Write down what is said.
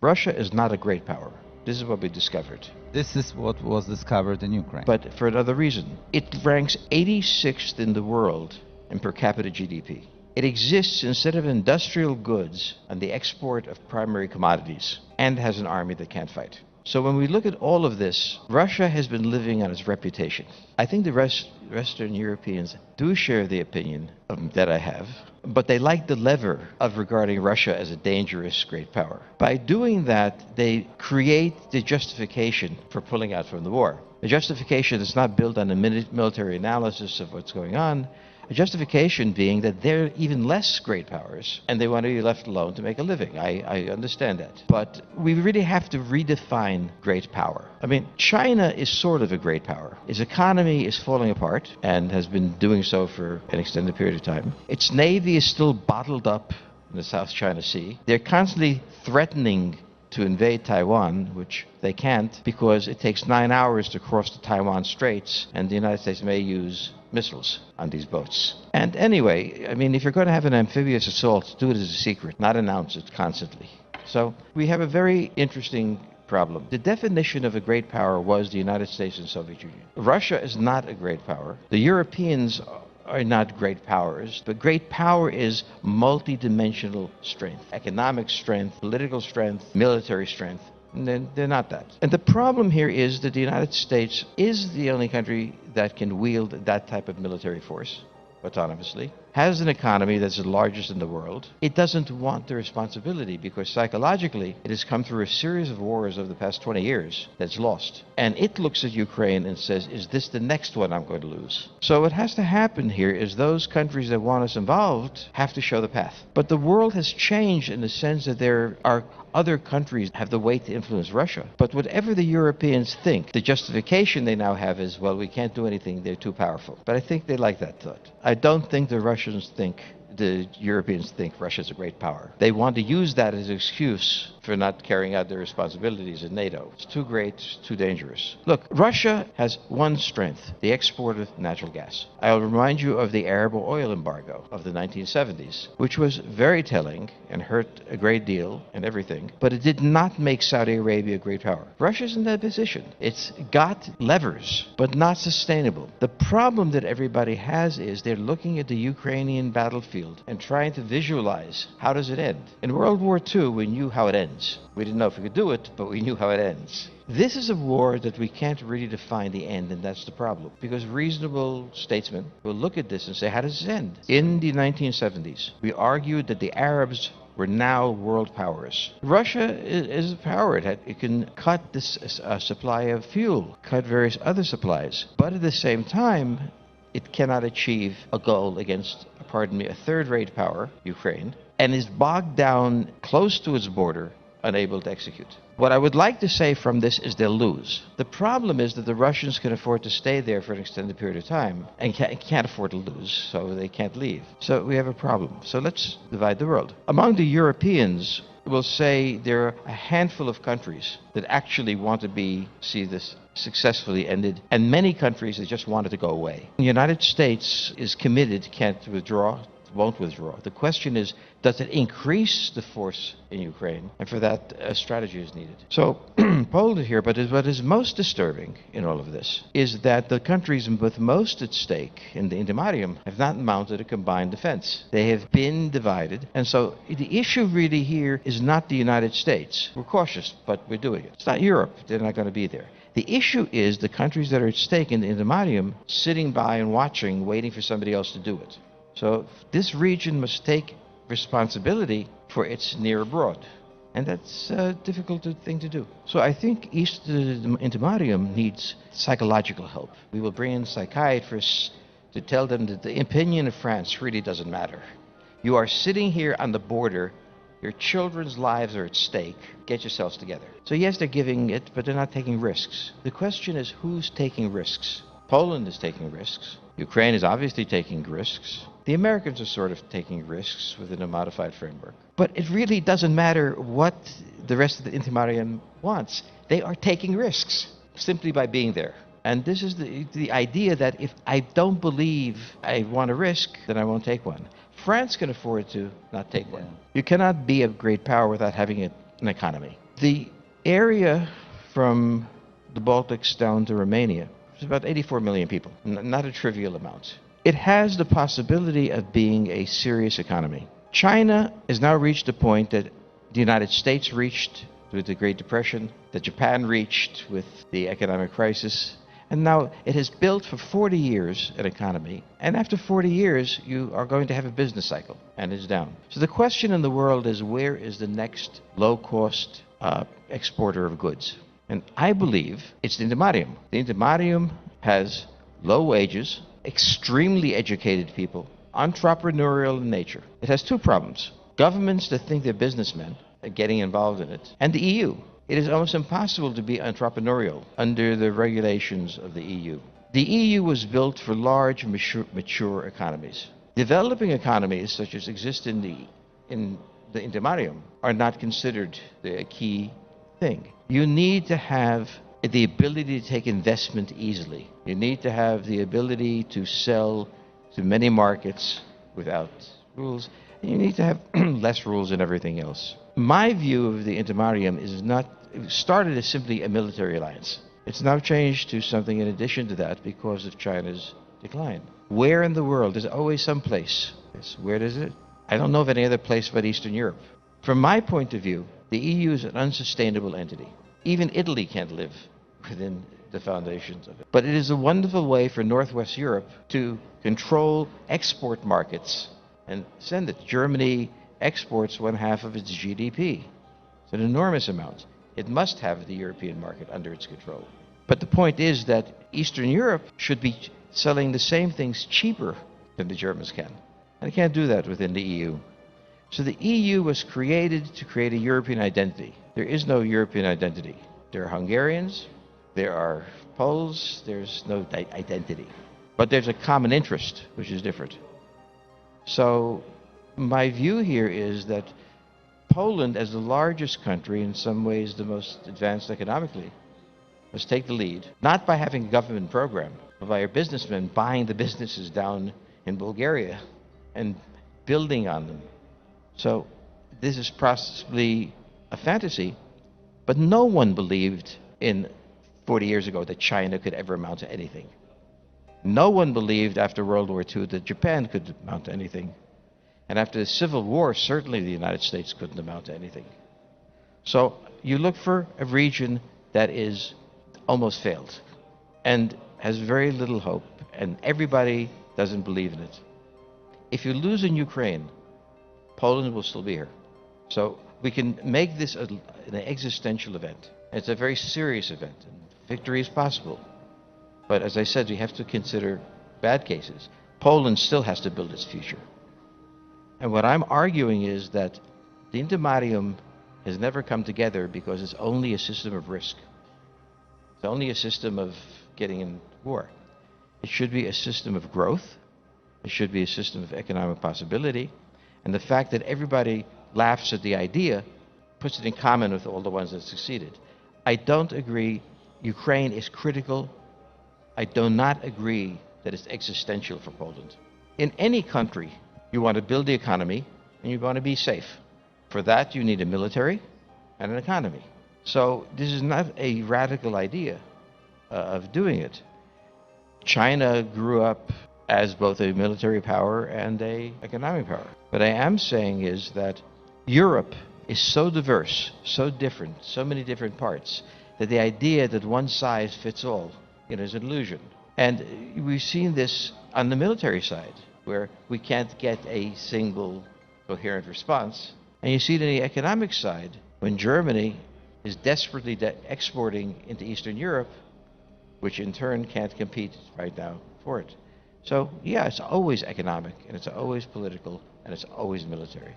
Russia is not a great power. This is what we discovered. This is what was discovered in Ukraine. But for another reason. It ranks 86th in the world in per capita GDP. It exists instead of industrial goods and the export of primary commodities, and has an army that can't fight. So when we look at all of this, Russia has been living on its reputation. I think the Western Europeans do share the opinion that I have, but they like the lever of regarding Russia as a dangerous great power. By doing that, they create the justification for pulling out from the war. A justification that's not built on a military analysis of what's going on, a justification being that they're even less great powers and they want to be left alone to make a living. I understand that. But we really have to redefine great power. I mean, China is sort of a great power. Its economy is falling apart and has been doing so for an extended period of time. Its navy is still bottled up in the South China Sea. They're constantly threatening to invade Taiwan, which they can't because it takes 9 hours to cross the Taiwan Straits, and the United States may use missiles on these boats. And anyway, I mean, if you're going to have an amphibious assault, do it as a secret, not announce it constantly. So we have a very interesting problem. The definition of a great power was the United States and Soviet Union. Russia is not a great power. The Europeans are not great powers, but great power is multidimensional strength, economic strength, political strength, military strength. And they're not that. And the problem here is that the United States is the only country that can wield that type of military force autonomously, has an economy that's the largest in the world. It doesn't want the responsibility because psychologically it has come through a series of wars over the past 20 years that's lost. And it looks at Ukraine and says, is this the next one I'm going to lose? So what has to happen here is those countries that want us involved have to show the path. But the world has changed in the sense that there are other countries have the weight to influence Russia. But whatever the Europeans think, the justification they now have is, well, we can't do anything, they're too powerful. But I think they like that thought. I don't think the Europeans think Russia's a great power. They want to use that as an excuse for not carrying out their responsibilities in NATO. It's too great, it's too dangerous. Look, Russia has one strength, the export of natural gas. I'll remind you of the Arab oil embargo of the 1970s, which was very telling and hurt a great deal and everything, but it did not make Saudi Arabia a great power. Russia's in that position. It's got levers, but not sustainable. The problem that everybody has is they're looking at the Ukrainian battlefield and trying to visualize how does it end. In World War II, we knew how it ends. We didn't know if we could do it, but we knew how it ends. This is a war that we can't really define the end, and that's the problem. Because reasonable statesmen will look at this and say, how does this end? In the 1970s, we argued that the Arabs were now world powers. Russia is a power. It can cut this supply of fuel, cut various other supplies. But at the same time, it cannot achieve a goal against, a third-rate power, Ukraine, and is bogged down close to its border, unable to execute. What I would like to say from this is they'll lose. The problem is that the Russians can afford to stay there for an extended period of time and can't afford to lose, so they can't leave. So we have a problem. So let's divide the world. Among the Europeans, we'll say there are a handful of countries that actually want to see this successfully ended, and many countries that just want it to go away. The United States is committed, can't withdraw, won't withdraw. The question is, does it increase the force in Ukraine? And for that, a strategy is needed. So, Poland here, but what is most disturbing in all of this is that the countries with most at stake in the Intermarium have not mounted a combined defense. They have been divided. And so the issue really here is not the United States. We're cautious, but we're doing it. It's not Europe. They're not going to be there. The issue is the countries that are at stake in the Intermarium sitting by and watching, waiting for somebody else to do it. So this region must take responsibility for its near abroad. And that's a difficult thing to do. So I think East Intermarium needs psychological help. We will bring in psychiatrists to tell them that the opinion of France really doesn't matter. You are sitting here on the border. Your children's lives are at stake. Get yourselves together. So yes, they're giving it, but they're not taking risks. The question is, who's taking risks? Poland is taking risks. Ukraine is obviously taking risks. The Americans are sort of taking risks within a modified framework. But it really doesn't matter what the rest of the Intermarium wants. They are taking risks simply by being there. And this is the idea that if I don't believe I want a risk, then I won't take one. France can afford to not take one. You cannot be a great power without having an economy. The area from the Baltics down to Romania is about 84 million people, not a trivial amount. It has the possibility of being a serious economy. China has now reached a point that the United States reached with the Great Depression, that Japan reached with the economic crisis, and now it has built for 40 years an economy. And after 40 years, you are going to have a business cycle, and it's down. So the question in the world is, where is the next low-cost exporter of goods? And I believe it's the Intermarium. The Intermarium has low wages, extremely educated people, entrepreneurial in nature. It has two problems. Governments that think they're businessmen are getting involved in it, and the EU. It is almost impossible to be entrepreneurial under the regulations of the EU. The EU was built for large, mature economies. Developing economies, such as exist in the Intermarium, are not considered the key thing. You need to have the ability to take investment easily. You need to have the ability to sell to many markets without rules. And you need to have less rules and everything else. My view of the Intermarium is not, it started as simply a military alliance. It's now changed to something in addition to that because of China's decline. Where in the world? There's always some place. Where is it? I don't know of any other place but Eastern Europe. From my point of view, the EU is an unsustainable entity. Even Italy can't live within the foundations of it. But it is a wonderful way for Northwest Europe to control export markets and send it. Germany exports 1/2 of its GDP. It's an enormous amount. It must have the European market under its control. But the point is that Eastern Europe should be selling the same things cheaper than the Germans can. And they can't do that within the EU. So the EU was created to create a European identity. There is no European identity. There are Hungarians, there are Poles, there's no identity. But there's a common interest, which is different. So my view here is that Poland, as the largest country, in some ways the most advanced economically, must take the lead, not by having a government program, but by our businessmen buying the businesses down in Bulgaria and building on them. So this is possibly a fantasy, but no one believed in 40 years ago that China could ever amount to anything. No one believed after World War II that Japan could amount to anything. And after the Civil War, certainly the United States couldn't amount to anything. So you look for a region that is almost failed and has very little hope, and everybody doesn't believe in it. If you lose in Ukraine, Poland will still be here. So we can make this an existential event. It's a very serious event, and victory is possible. But as I said, we have to consider bad cases. Poland still has to build its future. And what I'm arguing is that the Intermarium has never come together because it's only a system of risk. It's only a system of getting in war. It should be a system of growth. It should be a system of economic possibility. And the fact that everybody laughs at the idea puts it in common with all the ones that succeeded. I don't agree Ukraine is critical. I do not agree that it's existential for Poland. In any country, you want to build the economy and you want to be safe. For that, you need a military and an economy. So this is not a radical idea of doing it. China grew up as both a military power and an economic power. What I am saying is that Europe is so diverse, so different, so many different parts, that the idea that one size fits all is an illusion. And we've seen this on the military side, where we can't get a single coherent response. And you see it on the economic side, when Germany is desperately exporting into Eastern Europe, which in turn can't compete right now for it. So, yeah, it's always economic, and it's always political, and it's always military.